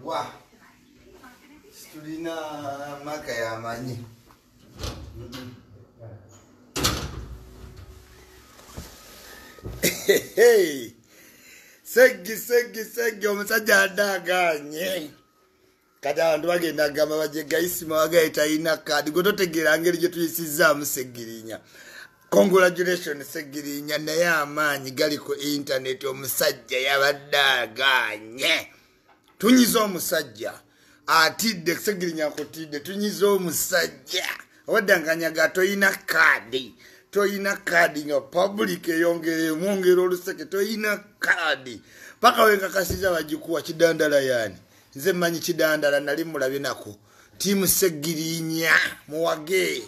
Wow. Tulina maka ya manyi. Hey. Segi omusajja adaganye. Kada abantu bagenda gamba baje gaisima wagaita ina kadi gototegera ngeri gye tuyisizaamu Segirinya. Congratulations Segirinya naye amaanyi gali ku internet omusajja yabadaganye. Tunyiza omusajja atidde Segirinya kutidde tunyiza omusajja wadanganya gato ina kadi toyina kadi nga public eyongere mwongere oluseke toyina kadi paka wenga kasiza bagikuwa kidandala yani nze manyi kidandala nali mulabye nako timu Segirinya muwage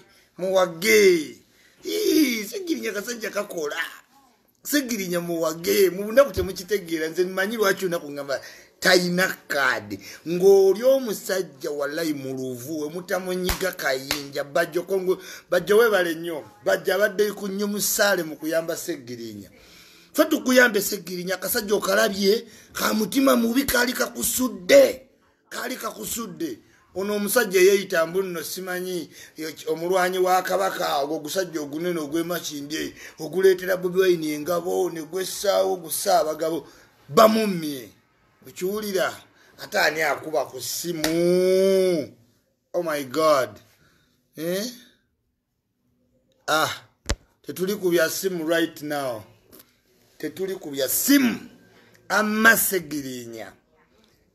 Segirinya kasajja kakola Segirinya muwage mubunda kute mukitegeera nze manyi lwaki unaku ngamba taina kadi ng'oli omusajja wallahi muluvu we mutamunyiga kayinja bajjo kongo bajjo webale nnyo bajja abadde ku nnyo musaale mu kuyamba Segirinya fe tukuyambe Segirinya kasajja okalabye ka mutima mubi kali kakusudde ono omusajja yeeyita mbuno simanyi omulwanyi wa kabaka ogusajja ogunene ogw'emakindi oguleetera Bobi Wine engabo ne gwessaawo gusaabagabo bamumye ukiwulira ate ani akuba ku simu. Oh my God. Tetuli kubya simu right now. Tetuli kubya simu. Amma Segirinya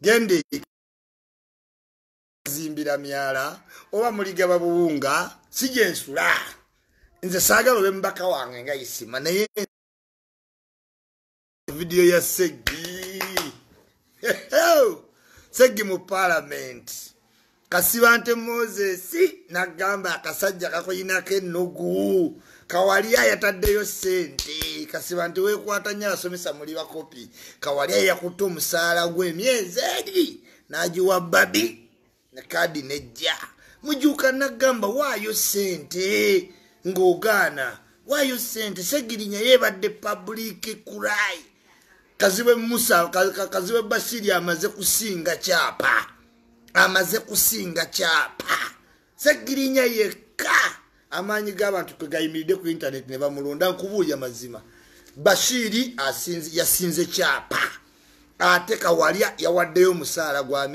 gende zimbira myala oba muligaba buwunga sije nsula nze saagala obe mbaka wange nga isima naye video ya Segi mu parliament Kasibante Moses nagamba akasajja kakoyinako ennugu Kawalya yataddeyo sente Kasibante wekwatanya asomesa muli bakopi Kawalya yakutta omusaala gw'emyezi 2 n'agiwa babi ne kadi nejja mujuka nagamba waayo sente ng'ogaana waayo sente Segirinya yebadde public kurai Kaziwe Musa Kaziwe Bashiri amaze kusinga chapa Segirinya yeka amanyi g'abantu kegayimiridde ku internet ne bamulonda nkubuulya mazima Bashiri yasinze chapa ate Kawalya yawaddeyo omusaala gwa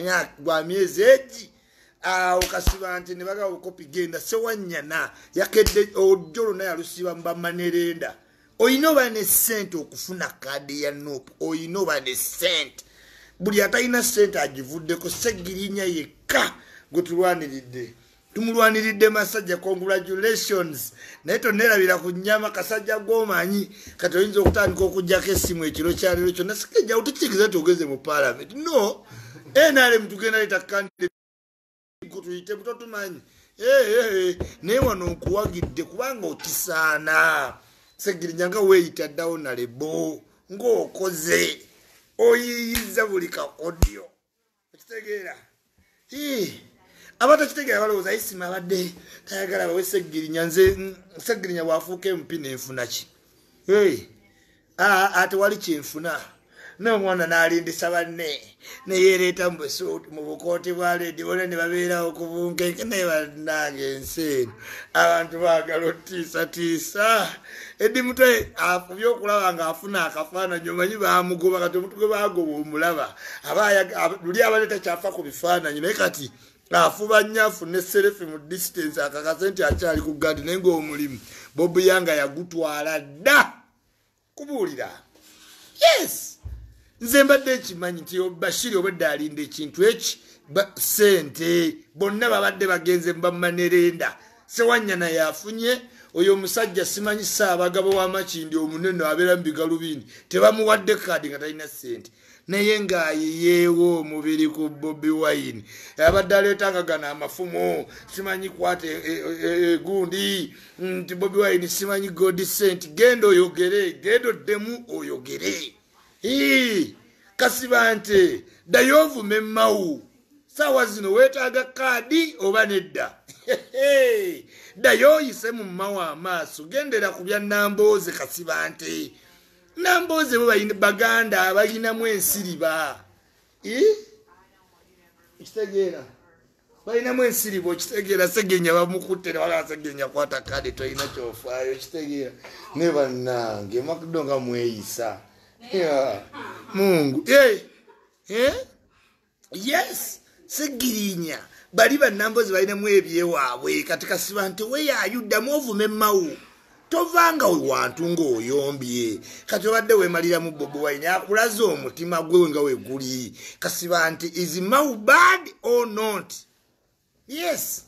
myezi 8 Kasibante ne baga okopi genda sewanyana yakedde ojjolo naye alusiba mbamanerenda oyino bane sente okufuna kadi ya NUP oyino bane sente buli atayina sente agivuddeko Segirinya yekka gutulwaniridde tumulwaniridde masajja congratulations naye tonerabira ku nnyama kasajja gwomanyi kati oyinza okutandika okujjako essimu ekiro kyalero kyonna sikejja utukikiza tugeze mu parliament no NRM tugenda leta kandidate tuyite buto tumanyi naye wano nkuwagidde kubanga okisaana Segirinya nga weeyita ddawo na lebo ng'okoze oyiyiza buli ka audio okitegeera abatakitegeera balowooza isima abadde tayagala bawe Segirinya nze Segirinya bw'afuuka MP nenfuna ki ate wali kyenfuna n'omwana n'alindisa banne ne yeereeta mu bukooti bwa leedi bona ne babeerawo okubunkenke naye bannange ensi eno abantu baagala otiisatiisa Eddi Mutwe afubye okulaba ng'afuna akafaananyi omanyi baamugoba kati omutwe gwe baagoba omulaba luli abadde takyafa ku bifaananyi naye kati afuba nnyo afune serefi mu distance akakase nti akyali ku gadi naye ng'omulimu Bobi Yanga yagutwala dda kubuulira yes nze mbadde ekimanyi nti Bashiri obwedde alinda ekintu eki sente bonna babadde bagenze mbamanerenda sewanyana yafunye oyo omusajja simanyi saabagabo w'amakindi omunene abeera mu bigalubindi tebamuwadde kadi nga talina sente naye ng'ayiyeewo omubiri ku Bobi Wine abadde aleetanga gana amafumu simanyi kwate gundi nti Bobi Wine simanyi Godsent genda oyogere genda oddemu oyogere Kasiba nti ddayo ovume Mao saawa zino weetaaga kaadi oba nedda ddayo oyise mu Mao amaaso gendera ku bya Nambooze Kasiba nti Nambooze bo baganda abalinamu ensiriba kitegeera balinamu ensiriba okitegeera Segenya bamukutte wala Segenya kwata kaadi tolina kyofaayo kitegeera ne bannange makudo nga mweyisa Mungu yes Segirinya bali bannambooze balinamu ebyewaabwe kati Kasiba nti weyayuddamu ovume Mao tovanga wantu ng'oyombye kati obadde weemalira mu Bobi Wine akulaze omutima gwe nga weguli Kasiba nti is Mao bad or not? Yes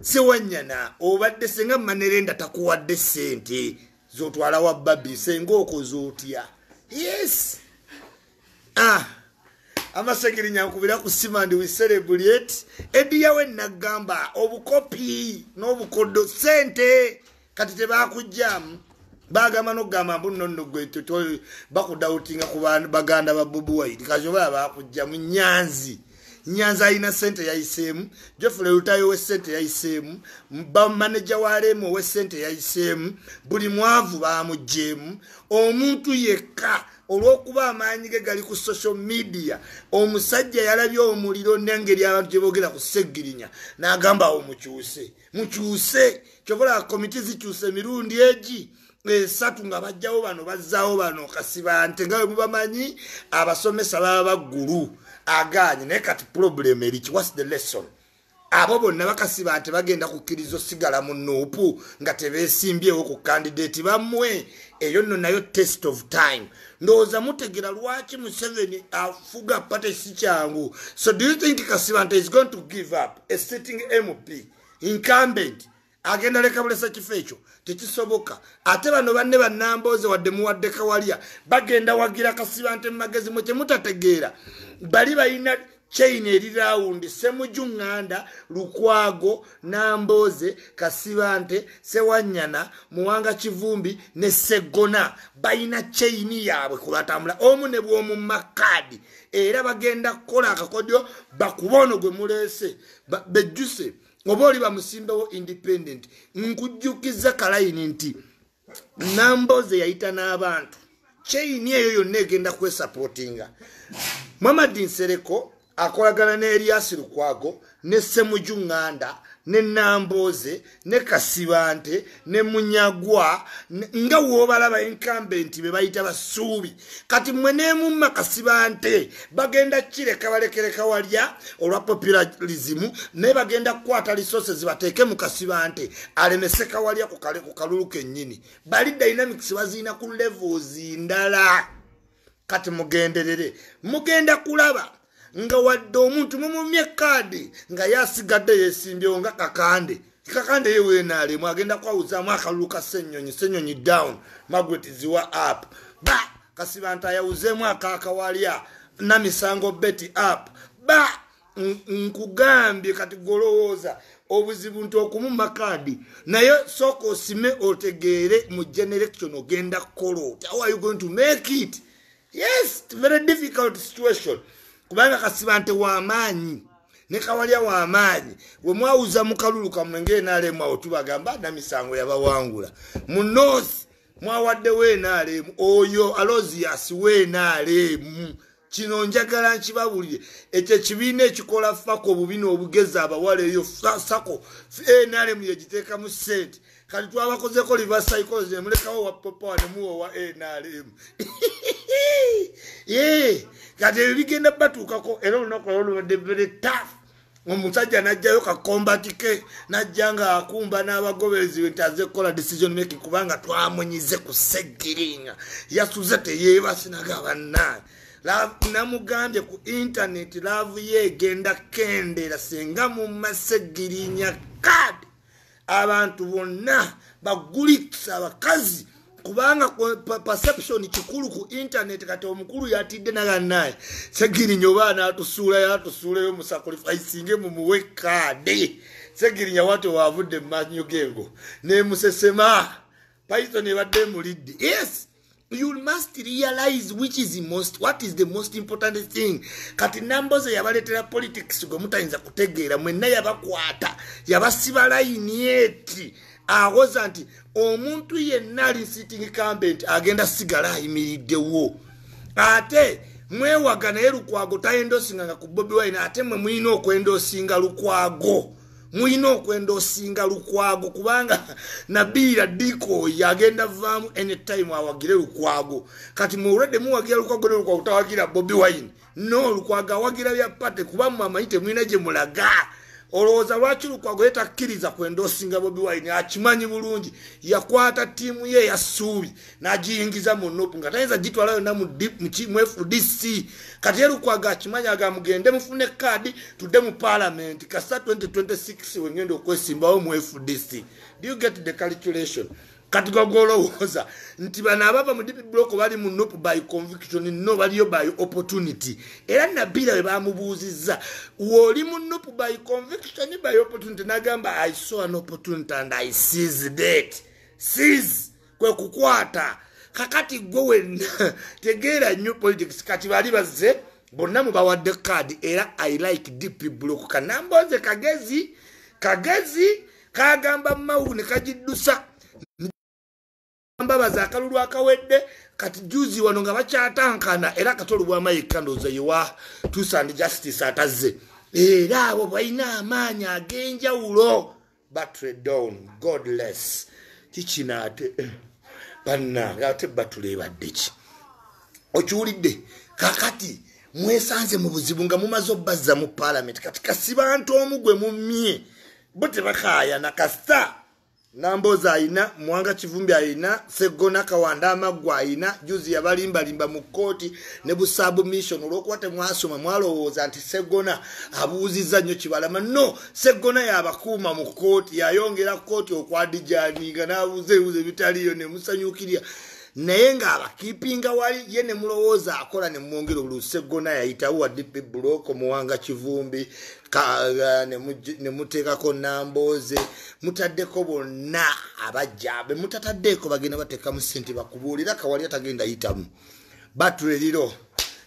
Sewanyana obadde senga Manerenda takuwadde sente zotwala wa babi senga okoze otya yes Amasegirinya nkubira ku Simandi we celebrate ediyawe nagamba obukopi n'obukodo sente kati tebakujjamu bagamba nogamba mbuno gwe bakudawutinga ku baganda ba Bobi Wine kajo bakujjamu Nyanzi ayina sente yayiseemu Geoffrey Lutayo we sente yayiseemu manager wa Remo we sente yayiseemu buli mwavu bamujjeemu omuntu yekka olwokuba amaanyi ge gali ku social media omusajja yalabye omuliro n'engeri abantu gye boogera ku Segirinya n'agamba awo mukyuse kyobola komiti zikyuse mirundi egi esatu nga bajjawo bano bazzaawo bano Kasiba nti nga bwe mubamanyi abasomesa baba baggulu aganye naye kati problem eriki what's the lesson abo bonna bakasiba nti bagenda kukkiriza osigala mu nuupu nga tebeesimbyewo ku candidate bammwe eyo nno nayo test of time ndowooza mutegera lwaki Museveni afuga pate si kyangu so do you think Kasiba nti is going to give up a sitting MP incumbent agenda leka bulesa kifo ekyo tekisoboka ate bano banne bannambooze wadde muwadde Kawalya bagenda wagira Kasiba nti magezi mwe kyemutategeera bali balina chain eri round Semuju Nganda Lukwago Nambooze Kasiba nti Sewanyana Muwanga Kivumbi ne Segona balina chain yaabwe kubatambula omu ne bw'omu makadi era bagenda kukola akakodyo bakubono gwe muleese bejjuse oba oli bamusimbewo independent nkujjukiza kalayini nti Nambooze yayita n'abantu chain eyo yonna egenda kwesupportinga Muhammad Nsereko akolagana ne Elias Lukwago ne Semuju Nganda ne Nambooze ne Kasiba nti ne Munyagwa nga woobalaba incumbent be bayita basuubi kati mwe neemumma Kasiba nti bagenda kireka balekere Kawalya olwa popularism ne bagenda kukwata resources bateeke mu Kasiba nti alemese Kawalya ku kalulu kennyini bali dynamics bazina ku levels ndala kati mugenderere mugenda kulaba nga wadde omuntu mumumye kaadi nga yasigadde yesimbyewo nga kakande yewe naale mwagenda kwawuzaamu akalulu ka Ssenyonyi down Margaret ziwa up Kasiba nti ayawuzeemu akakawalya Namisango Betty up nkugambye kati golowooza obuzibu nti okumumma kaadi naye sooka osime otegeere mu generation ogenda kukola oti how are you going to make it yes very difficult situation kubanga Kasiba nti w'amaanyi ne Kawalya w'amaanyi we mwawuza mu kalulu kamwe ng'enaalemu awo tubagamba Namisango yabawangula mu north mwawadde w'enaalemu oyo Alozias w'enaalemu kino njagala nkibabulire ekyo ekibiina ekikola fako obubina obugezi abawala eyo sako enaalemu yegiteekamu ssente kati twabakozeko reverse psychology mulekawo wa papa ne muwo wa NRM kati bigenda batuukako era olunaku olubadde very tough omusajja najjayo kakombati ke najjanga akumba n'abagoberezi nti aze kukola decision making kubanga twamunyize ku Segirinya yasuze teyeebase nagabannaa namugambye ku internet laavu ye egenda kendera senga mu Segirinya kadi abantu bonna bagulitsa abakazi kubanga perception kikulu ku internet kati omukulu yatidde nagannaye Segirinya obaana atusuulayo mu sacrificing mu muwe kade Segirinya watu wavudde manyo gengo ne musesema Python ebadde mulidde. Yes, you must realize what is the most important thing. Kati numbers yabaletera politics go mutayinza kutegeera mwenna yabakwata yabasiba line eti awoza nti omuntu yenna ali sitting cabinet agenda sigala ayimiriddewo ate mwewagana Lukwago tayendosinga ku Bobi Wine ate mwe mulina okwendosinga Lukwago kubanga Nabira Diko yagenda vamu anytime awagire Lukwago kati muwulede muwagira Lukwago tawagira Bobi Wine no Lukwago awagira bya pate kuba amayite mwina gye mulaga olowooza lwaki Lukwago yetakkiriza kwendosinga Bobi Wine akimanyi bulungi yakwata tiimu ye ya Ssuubi n'agiyingiza mu NUP nga tayinza gitwala yonna mu FDC kati Lukwago akimanyi agamugende mufune kaadi tudde mu parliament kasa 2026 wengenda okwesimbawo mu FDC. Do you get the calculation? Kati gogolowooza nti bano abava mu DP block bali mu NUP by conviction no baliyo by opportunity era Nabila we bamubuuzizza woli mu NUP by conviction by opportunity nagamba I saw an opportunity and I seized it. Seize kwe kukwata kakati gwe tegeera new politics kati bali bazze bonna mubawadde card era I like DP block kanamboze kagezi kagamba mawu ne kagiddusa mbabaza akalulu akawedde kati juzi wano nga bakyatankana era katolu bwa mayika ndoza yiwa truth and justice atazze era abo balina amaanyi ag'enjawulo battery down godless kikinate banna ate batulebadde ki okiwulidde kakati mwesanze mu buzibu nga mumaze obbazza mu parliament kati kasibantu omugwe mumye bote bakaya nakasta Namboza aina Mwanga Kivumbi aina Segona Kawanda Amagwa aina juzi yabalimbalimba mu koti ne bu submission olwokwate mwasoma mwalowooza nti Segona abuuzizza nnyo Kibalama no Segona yabakuuma mu koti yayongera koti okwadijaniga n'abuuze bitaliyo ne musanyukirya naye nga abakiipinga wali ye ne mulowooza akola ne mwongera oluusi Segona yayitawo wa DP block Mwanga Kivumbi ne muteekako Namboze mutaddeko bonna abajjabe mutataddeko bagenda bateekamu ssente bakubuulira Kawalya tagenda yitamu batuliriro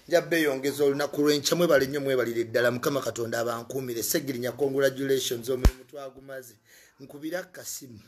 njabbe yongeza olunaku lw'enkya mwebale nnyo mwebalire ddala Mukama Katonda abankuumire Segirinya congratulations omulimu twagumaze nkubira kasimu.